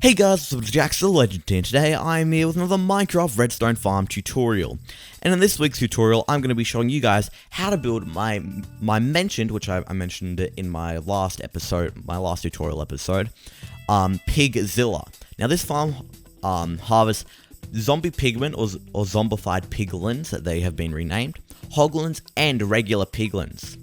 Hey guys, it's jjaaxxthelegend here. Today I'm here with another Minecraft redstone farm tutorial. And in this week's tutorial, I'm going to be showing you guys how to build my mentioned, which I mentioned it in my last tutorial episode, Pigzilla. Now this farm harvests zombie pigmen or zombified piglins that they have been renamed, hoglins and regular piglins,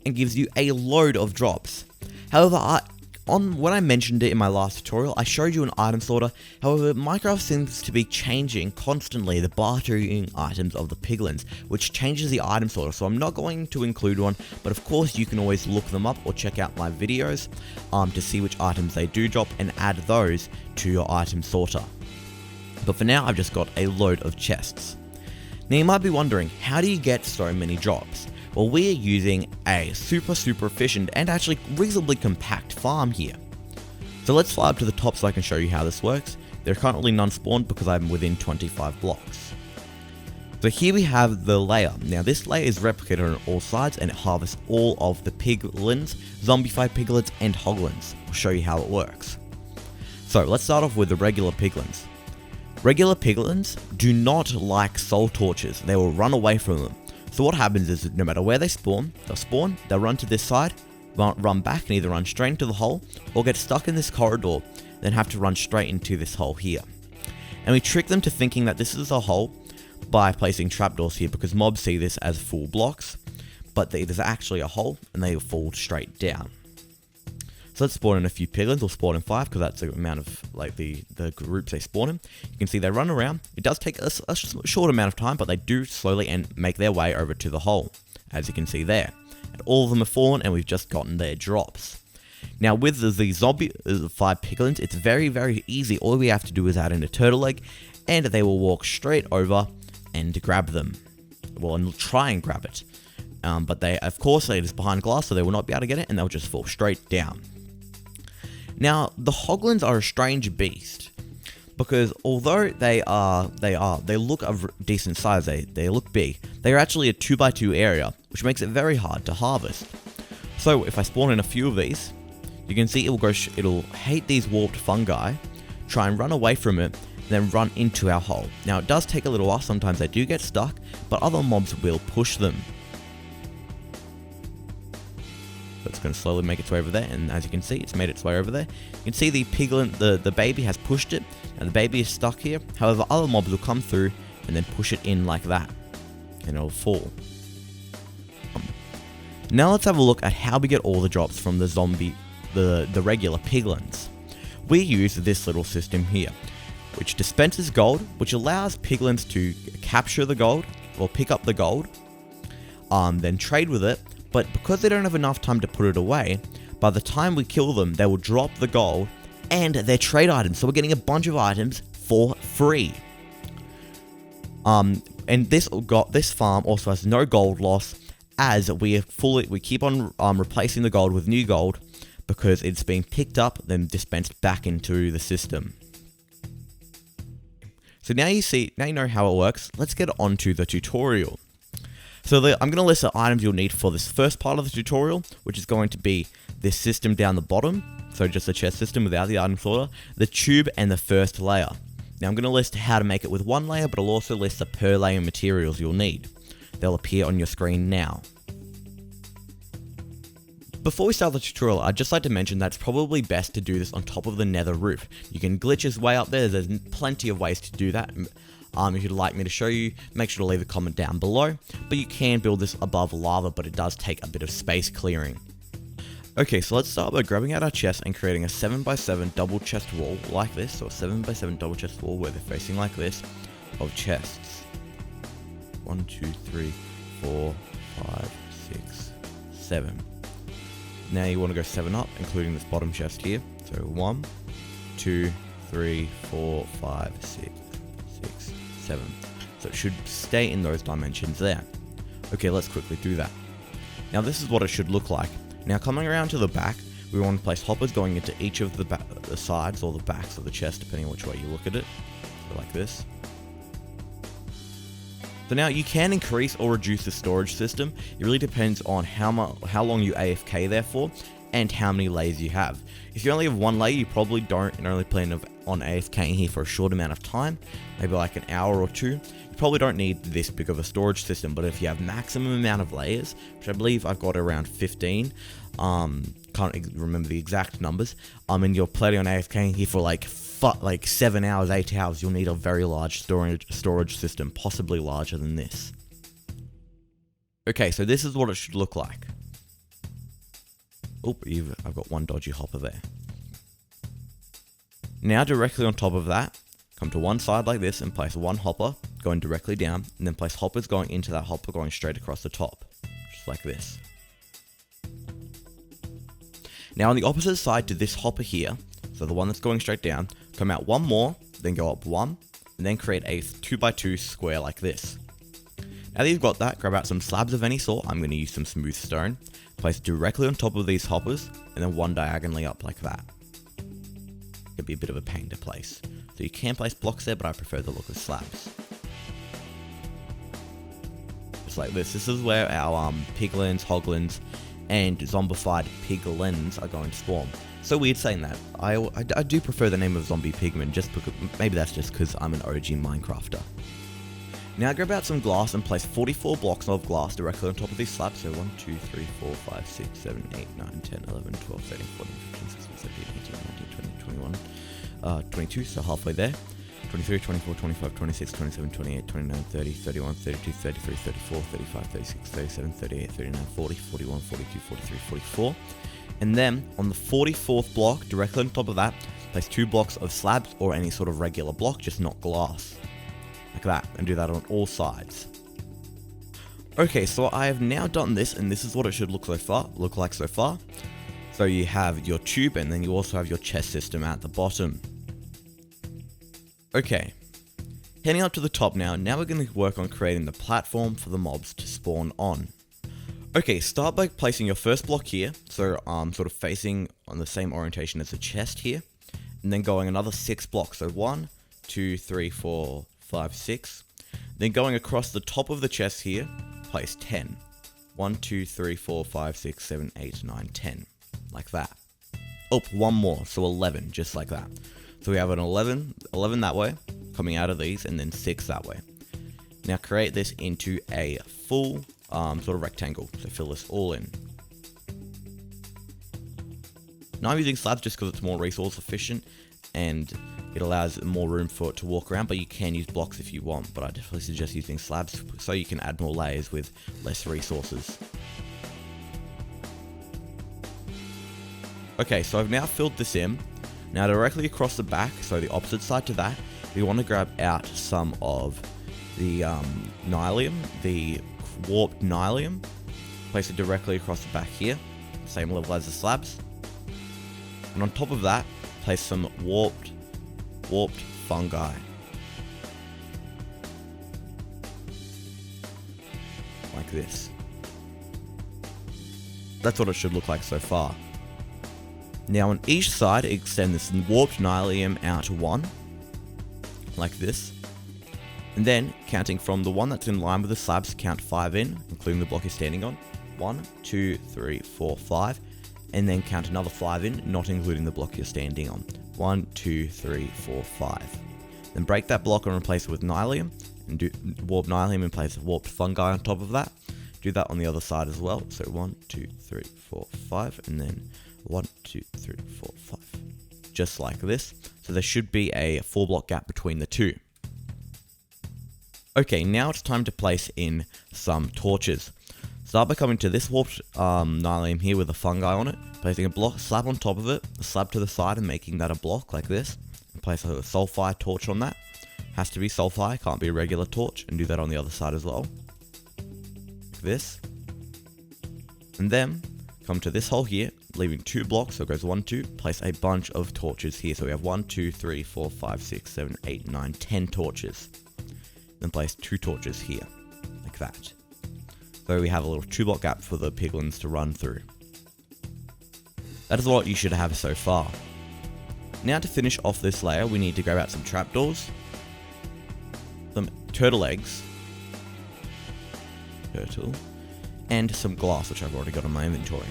and gives you a load of drops. However, when I mentioned it in my last tutorial, I showed you an item sorter. However, Minecraft seems to be changing constantly the bartering items of the piglins, which changes the item sorter, so I'm not going to include one, but of course you can always look them up or check out my videos to see which items they do drop and add those to your item sorter. But for now, I've just got a load of chests. Now you might be wondering, how do you get so many drops? Well, we are using a super efficient and actually reasonably compact farm here. So let's fly up to the top so I can show you how this works. There are currently none spawned because I'm within 25 blocks. So here we have the layer. Now this layer is replicated on all sides and it harvests all of the piglins, zombified piglins and hoglins. I'll show you how it works. So let's start off with the regular piglins. Regular piglins do not like soul torches. They will run away from them. So what happens is, no matter where they spawn, they'll run to this side, run back and either run straight into the hole, or get stuck in this corridor, then have to run straight into this hole here. And we trick them to thinking that this is a hole by placing trapdoors here, because mobs see this as full blocks, but there's actually a hole, and they fall straight down. So let's spawn in a few piglins. We'll spawn in 5 because that's the amount of the groups they spawn in. You can see they run around. It does take a short amount of time, but they do slowly and make their way over to the hole, as you can see there. And all of them have fallen, and we've just gotten their drops. Now with the zombified piglins, it's very easy. All we have to do is add in a turtle egg, and they will walk straight over and grab them. Well, and try and grab it. But of course, it is behind glass, so they will not be able to get it, and they'll just fall straight down. Now, the hoglins are a strange beast, because although they look of decent size, they look big, they are actually a 2x2 area, which makes it very hard to harvest. So if I spawn in a few of these, you can see it'll hate these warped fungi, try and run away from it, then run into our hole. Now it does take a little while, sometimes they do get stuck, but other mobs will push them. It's going to slowly make its way over there, and as you can see, it's made its way over there. You can see the piglin, the baby has pushed it, and the baby is stuck here. However, other mobs will come through and then push it in like that, and it'll fall. Now let's have a look at how we get all the drops from the regular piglins. We use this little system here, which dispenses gold, which allows piglins to capture the gold, or pick up the gold, then trade with it. But because they don't have enough time to put it away, by the time we kill them, they will drop the gold and their trade items. So we're getting a bunch of items for free. And this farm also has no gold loss, as we keep on replacing the gold with new gold, because it's being picked up then dispensed back into the system. So now you know how it works. Let's get on to the tutorial. So I'm going to list the items you'll need for this first part of the tutorial, which is going to be this system down the bottom, so just the chest system without the item sorter, the tube, and the first layer. Now I'm going to list how to make it with one layer, but I'll also list the per layer materials you'll need. They'll appear on your screen now. Before we start the tutorial, I'd just like to mention that it's probably best to do this on top of the nether roof. You can glitch his way up there, there's plenty of ways to do that. If you'd like me to show you, make sure to leave a comment down below. But you can build this above lava, but it does take a bit of space clearing. Okay, so let's start by grabbing out our chest and creating a 7x7 double chest wall like this. So a 7x7 double chest wall where they're facing like this of chests. 1, 2, 3, 4, 5, 6, 7. Now you want to go 7 up, including this bottom chest here. So 1, 2, 3, 4, 5, 6, 7. So it should stay in those dimensions there. Okay, let's quickly do that. Now this is what it should look like. Now coming around to the back, we want to place hoppers going into each of the sides or the backs of the chest, depending on which way you look at it. So like this. So now you can increase or reduce the storage system. It really depends on how long you AFK there for, and how many layers you have. If you only have one layer, you probably don't only plan of on AFK here for a short amount of time, maybe like an hour or two, you probably don't need this big of a storage system. But if you have maximum amount of layers, which I believe I've got around 15, can't remember the exact numbers, and you're playing on AFK here for like 7 hours, 8 hours, you'll need a very large storage system, possibly larger than this. Okay, so this is what it should look like. Oh, I've got one dodgy hopper there. Now directly on top of that, come to one side like this and place one hopper going directly down, and then place hoppers going into that hopper going straight across the top, just like this. Now on the opposite side to this hopper here, so the one that's going straight down, come out one more, then go up one, and then create a 2x2 square like this. Now that you've got that, grab out some slabs of any sort. I'm going to use some smooth stone, place directly on top of these hoppers, and then one diagonally up like that. It could be a bit of a pain to place. So you can place blocks there, but I prefer the look of slabs. Just like this. This is where our Piglins, Hoglins, and zombified Piglins are going to spawn. So weird saying that. I do prefer the name of zombie pigman, just because, maybe that's just because I'm an OG Minecrafter. Now grab out some glass and place 44 blocks of glass directly on top of these slabs. So 1, 2, 3, 4, 5, 6, 7, 8, 9, 10, 11, 12, 13, 14, 15, 16, 17, 18, 19, 20, 21, 22, so halfway there. 23, 24, 25, 26, 27, 28, 29, 30, 31, 32, 33, 34, 35, 36, 37, 38, 39, 40, 41, 42, 43, 44. And then on the 44th block, directly on top of that, place 2 blocks of slabs or any sort of regular block, just not glass. Like that, and do that on all sides. Okay, so I have now done this, and this is what it should look like so far. So you have your tube, and then you also have your chest system at the bottom. Okay, heading up to the top now. Now we're going to work on creating the platform for the mobs to spawn on. Okay, start by placing your first block here, so sort of facing on the same orientation as the chest here, and then going another 6 blocks. So 1, 2, 3, 4, 5, 6. Then going across the top of the chest here, place 10. 1, 2, 3, 4, 5, 6, 7, 8, 9, 10. Like that. Oh, one more, so 11, just like that. So we have an 11 that way, coming out of these, and then 6 that way. Now create this into a full sort of rectangle, so fill this all in. Now I'm using slabs just because it's more resource efficient, and it allows more room for it to walk around, but you can use blocks if you want, but I definitely suggest using slabs so you can add more layers with less resources. Okay, so I've now filled this in. Now directly across the back, so the opposite side to that, we want to grab out some of the nylium, the warped nylium, place it directly across the back here, same level as the slabs. And on top of that, place some warped fungi. Like this. That's what it should look like so far. Now on each side, extend this warped nylium out 1, like this. And then, counting from the one that's in line with the slabs, count 5 in, including the block you're standing on. 1, 2, 3, 4, 5. And then count another 5 in, not including the block you're standing on. 1, 2, 3, 4, 5. Then break that block and replace it with nylium, and do warped nylium and place warped fungi on top of that. Do that on the other side as well. So 1, 2, 3, 4, 5, and then 1, 2, 3, 4, 5. Just like this. So there should be a 4 block gap between the two. Okay, now it's time to place in some torches. Start by coming to this warped nylium here with a fungi on it, placing a slab on top of it, a slab to the side, and making that a block like this. And place a sulfide torch on that. Has to be sulfide, can't be a regular torch, and do that on the other side as well. Like this. And then come to this hole here, leaving 2 blocks, so it goes 1, 2, place a bunch of torches here. So we have 1, 2, 3, 4, 5, 6, 7, 8, 9, 10 torches. Then place 2 torches here, like that. So we have a little 2 block gap for the piglins to run through. That is what you should have so far. Now to finish off this layer, we need to grab out some trapdoors, some turtle eggs, and some glass, which I've already got in my inventory.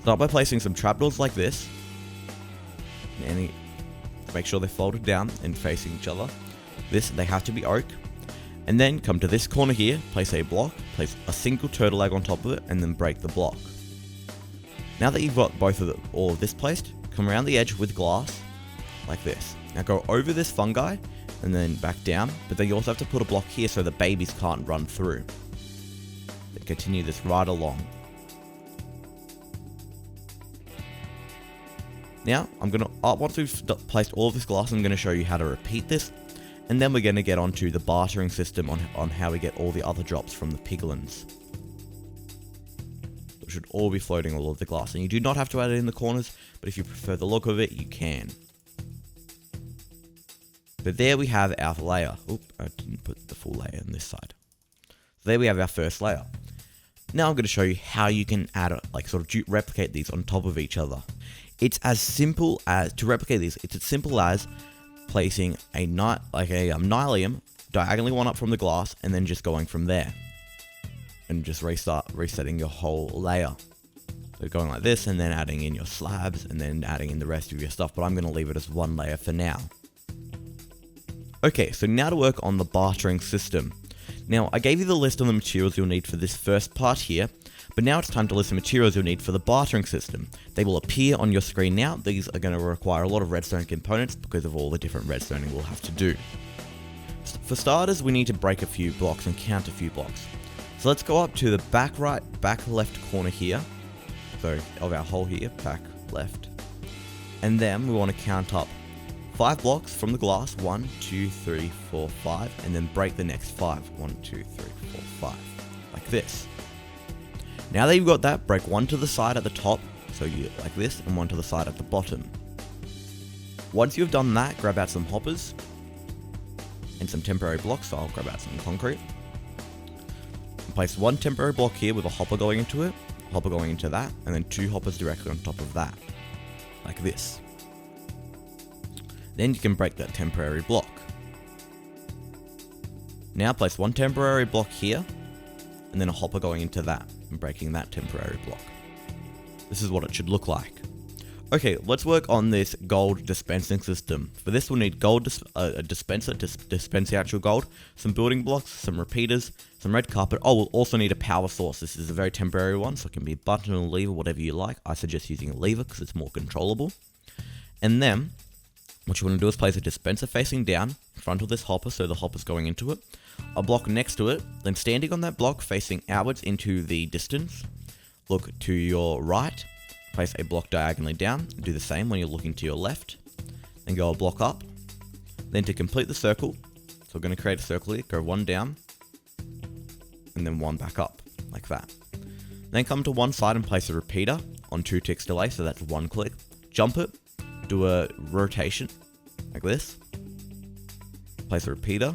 Start by placing some trapdoors like this, make sure they're folded down and facing each other. They have to be oak. And then come to this corner here, place a block, place a single turtle egg on top of it, and then break the block. Now that you've got all of this placed, come around the edge with glass, like this. Now go over this fungi, and then back down, but then you also have to put a block here so the babies can't run through. Then continue this right along. Now, once we've placed all of this glass, I'm going to show you how to repeat this, and then we're going to get onto the bartering system on how we get all the other drops from the piglins. It should all be floating all of the glass, and you do not have to add it in the corners, but if you prefer the look of it, you can. So there we have our layer. Oop, I didn't put the full layer on this side. So there we have our first layer. Now I'm going to show you how you can add, replicate these on top of each other. It's as simple as, to replicate these, it's as simple as placing a nylium diagonally one up from the glass and then just going from there. And just resetting your whole layer. So going like this and then adding in your slabs and then adding in the rest of your stuff, but I'm going to leave it as one layer for now. Okay, so now to work on the bartering system. Now, I gave you the list of the materials you'll need for this first part here, but now it's time to list the materials you'll need for the bartering system. They will appear on your screen now. These are going to require a lot of redstone components because of all the different redstoning we'll have to do. For starters, we need to break a few blocks and count a few blocks. So let's go up to the back left corner here, so of our hole here, back left. And then we want to count up 5 blocks from the glass, 1, 2, 3, 4, 5, and then break the next 5, 1, 2, 3, 4, 5, like this. Now that you've got that, break one to the side at the top, so you like this, and one to the side at the bottom. Once you've done that, grab out some hoppers, and some temporary blocks, so I'll grab out some concrete. And place one temporary block here with a hopper going into it, hopper going into that, and then 2 hoppers directly on top of that, like this. Then you can break that temporary block. Now place one temporary block here, and then a hopper going into that, and breaking that temporary block. This is what it should look like. Okay, let's work on this gold dispensing system. For this we'll need a dispenser to dispense the actual gold, some building blocks, some repeaters, some red carpet. Oh, we'll also need a power source. This is a very temporary one, so it can be a button or a lever, whatever you like. I suggest using a lever because it's more controllable. And then, what you want to do is place a dispenser facing down in front of this hopper, so the hopper's going into it. A block next to it, then standing on that block facing outwards into the distance. Look to your right, place a block diagonally down, do the same when you're looking to your left. Then go a block up. Then to complete the circle, so we're going to create a circle here, go 1 down, and then 1 back up, like that. Then come to one side and place a repeater on 2 ticks delay, so that's 1 click. Jump it, do a rotation, like this. Place a repeater,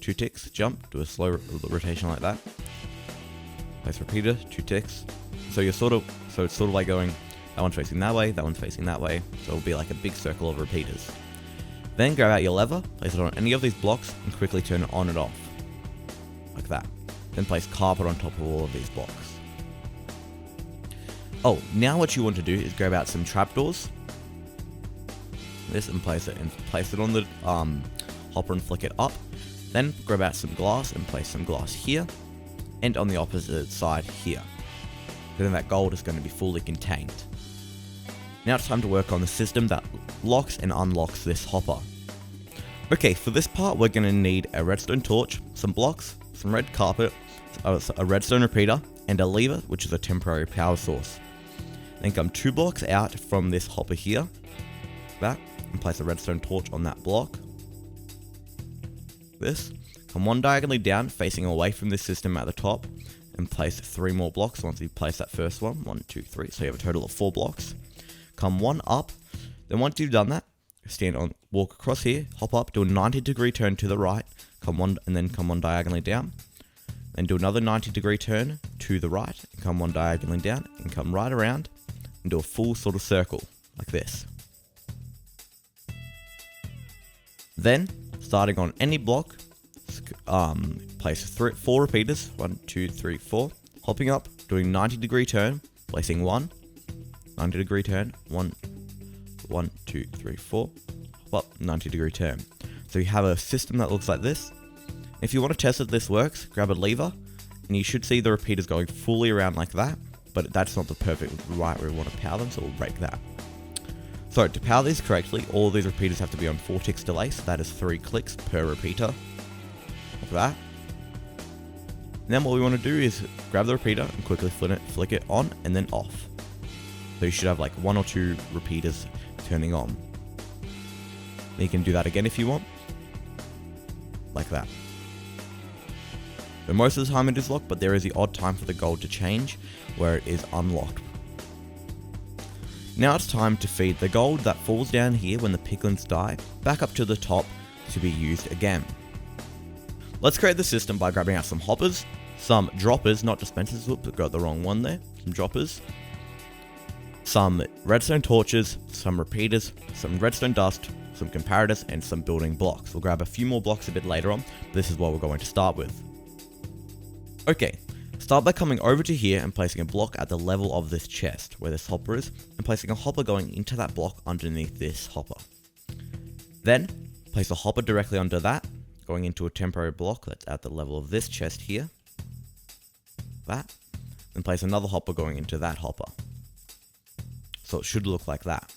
2 ticks, jump, do a slow rotation like that. Place repeater, 2 ticks. So it's sort of like going, that one's facing that way, that one's facing that way. So it'll be like a big circle of repeaters. Then grab out your lever, place it on any of these blocks, and quickly turn it on and off, like that. Then place carpet on top of all of these blocks. Oh, now what you want to do is grab out some trapdoors. This and place it on the hopper and flick it up. Then grab out some glass and place some glass here, and on the opposite side here. Then that gold is going to be fully contained. Now it's time to work on the system that locks and unlocks this hopper. Okay, for this part we're going to need a redstone torch, some blocks, some red carpet, a redstone repeater, and a lever, which is a temporary power source. Then come 2 blocks out from this hopper here, that, and place a redstone torch on that block. This. Come 1 diagonally down, facing away from this system at the top, and place 3 more blocks once you place that first one. 1, 2, 3, so you have a total of 4 blocks. Come 1 up, then once you've done that, walk across here, hop up, do a 90-degree turn to the right, come 1 diagonally down, then do another 90-degree turn to the right, and come 1 diagonally down, and come right around, and do a full sort of circle, like this. Then, starting on any block, place 4 repeaters, 1, 2, 3, 4, hopping up, doing 90-degree turn, placing 1, 90-degree turn, 1, 2, 3, 4, well, 90-degree turn. So you have a system that looks like this. If you want to test that this works, grab a lever, and you should see the repeaters going fully around like that, but that's not the perfect right way we want to power them, so we'll break that. So to power these correctly, all of these repeaters have to be on 4 ticks delay, so that is 3 clicks per repeater, like that. And then what we want to do is grab the repeater and quickly flick it on and then off. So you should have like 1 or 2 repeaters turning on. Then you can do that again if you want, like that. So most of the time it is locked, but there is the odd time for the gold to change where it is unlocked. Now it's time to feed the gold that falls down here when the piglins die back up to the top to be used again. Let's create the system by grabbing out some hoppers, some droppers, not dispensers, whoops, got the wrong one there, some droppers, some redstone torches, some repeaters, some redstone dust, some comparators, and some building blocks. We'll grab a few more blocks a bit later on, but this is what we're going to start with. Okay, start by coming over to here and placing a block at the level of this chest where this hopper is, and placing a hopper going into that block underneath this hopper. Then, place a hopper directly under that, going into a temporary block that's at the level of this chest here. That. Then place another hopper going into that hopper. So it should look like that.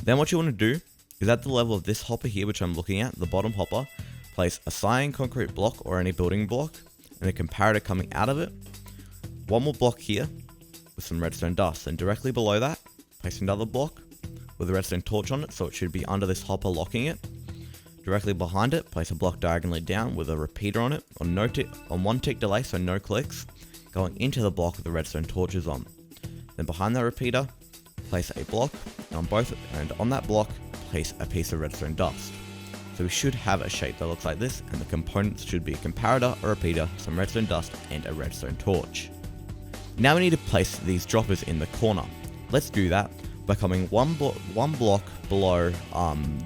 Then what you want to do is at the level of this hopper here, which I'm looking at, the bottom hopper, place a cyan concrete block or any building block and a comparator coming out of it. One more block here with some redstone dust, and directly below that, place another block with a redstone torch on it, so it should be under this hopper locking it. Directly behind it, place a block diagonally down with a repeater on it, on 1 tick delay, so no clicks, going into the block with the redstone torches on. Then behind that repeater, place a block, and on that block, place a piece of redstone dust. So we should have a shape that looks like this, and the components should be a comparator, a repeater, some redstone dust, and a redstone torch. Now we need to place these droppers in the corner. Let's do that by coming one block below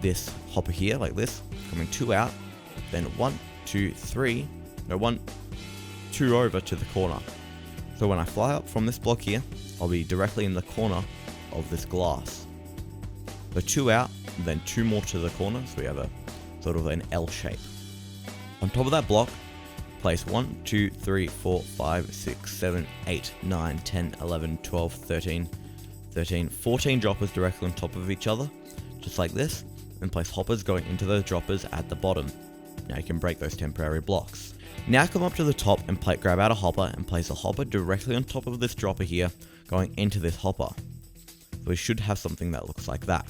this hopper here, like this, coming 2 out, then 1, 2, 3, no, 2 over to the corner. So when I fly up from this block here, I'll be directly in the corner of this glass. So 2 out, then 2 more to the corner, so we have a sort of an L shape. On top of that block, place 1, 2, 3, 4, 5, 6, 7, 8, 9, 10, 11, 12, 13, 14 droppers directly on top of each other, just like this, and place hoppers going into those droppers at the bottom. Now you can break those temporary blocks. Now come up to the top and grab out a hopper and place a hopper directly on top of this dropper here, going into this hopper. So we should have something that looks like that.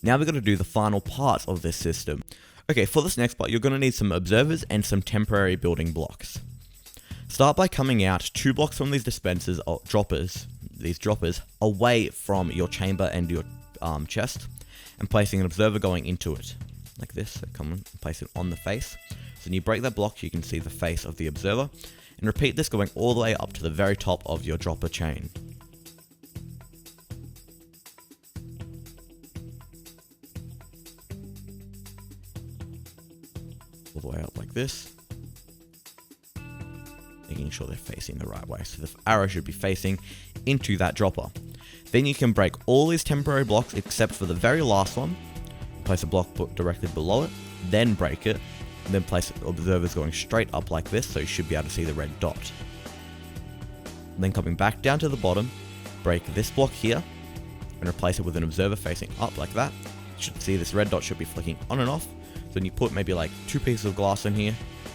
Now we're going to do the final parts of this system. Okay, for this next part, you're going to need some observers and some temporary building blocks. Start by coming out 2 blocks from these dispensers or droppers, away from your chamber and your chest, and placing an observer going into it, like this. So come and place it on the face. So when you break that block, you can see the face of the observer, and repeat this going all the way up to the very top of your dropper chain. All the way up like this, making sure they're facing the right way. So the arrow should be facing into that dropper. Then you can break all these temporary blocks except for the very last one. Place a block directly below it, then break it, and then place observers going straight up like this, so you should be able to see the red dot. And then coming back down to the bottom, break this block here, and replace it with an observer facing up like that. You should see this red dot should be flicking on and off. So when you put maybe like 2 pieces of glass in here,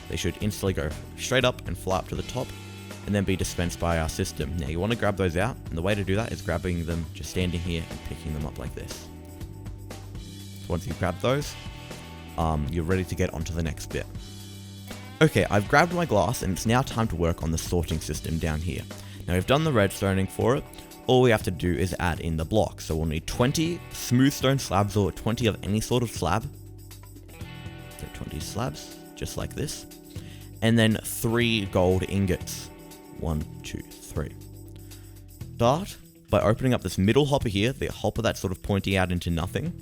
they should instantly go straight up and fly up to the top, and then be dispensed by our system. Now you want to grab those out, and the way to do that is grabbing them, just standing here and picking them up like this. Once you grab those, you're ready to get onto the next bit. Okay, I've grabbed my glass, and it's now time to work on the sorting system down here. Now we've done the redstoning for it. All we have to do is add in the blocks. So we'll need 20 smooth stone slabs, or 20 of any sort of slab. So 20 slabs, just like this. And then 3 gold ingots. 1, 2, 3. Start by opening up this middle hopper here, the hopper that's sort of pointing out into nothing.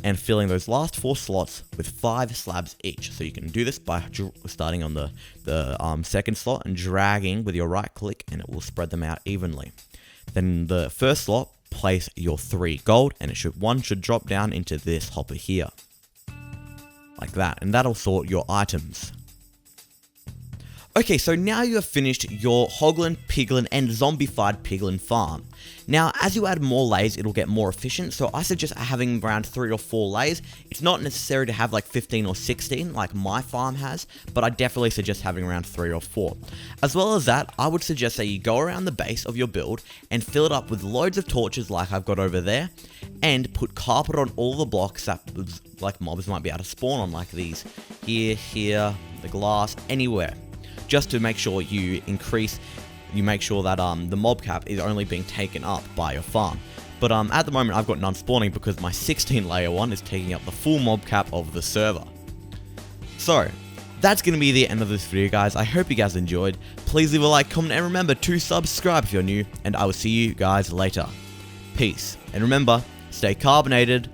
and filling those last 4 slots with 5 slabs each. So you can do this by starting on the second slot and dragging with your right click, and it will spread them out evenly. Then the first slot, place your 3 gold, and one should drop down into this hopper here, like that, and that'll sort your items. Okay, so now you have finished your Hoglin, Piglin, and zombified Piglin farm. Now, as you add more layers, it'll get more efficient, so I suggest having around 3 or 4 layers. It's not necessary to have like 15 or 16 like my farm has, but I definitely suggest having around 3 or 4. As well as that, I would suggest that you go around the base of your build and fill it up with loads of torches like I've got over there, and put carpet on all the blocks that like mobs might be able to spawn on, like these here, the glass, anywhere. Just to make sure you make sure that the mob cap is only being taken up by your farm. But at the moment I've got none spawning because my 16 layer one is taking up the full mob cap of the server. So that's going to be the end of this video, guys. I hope you guys enjoyed. Please leave a like, comment, and remember to subscribe if you're new, and I will see you guys later. Peace, and remember, stay carbonated.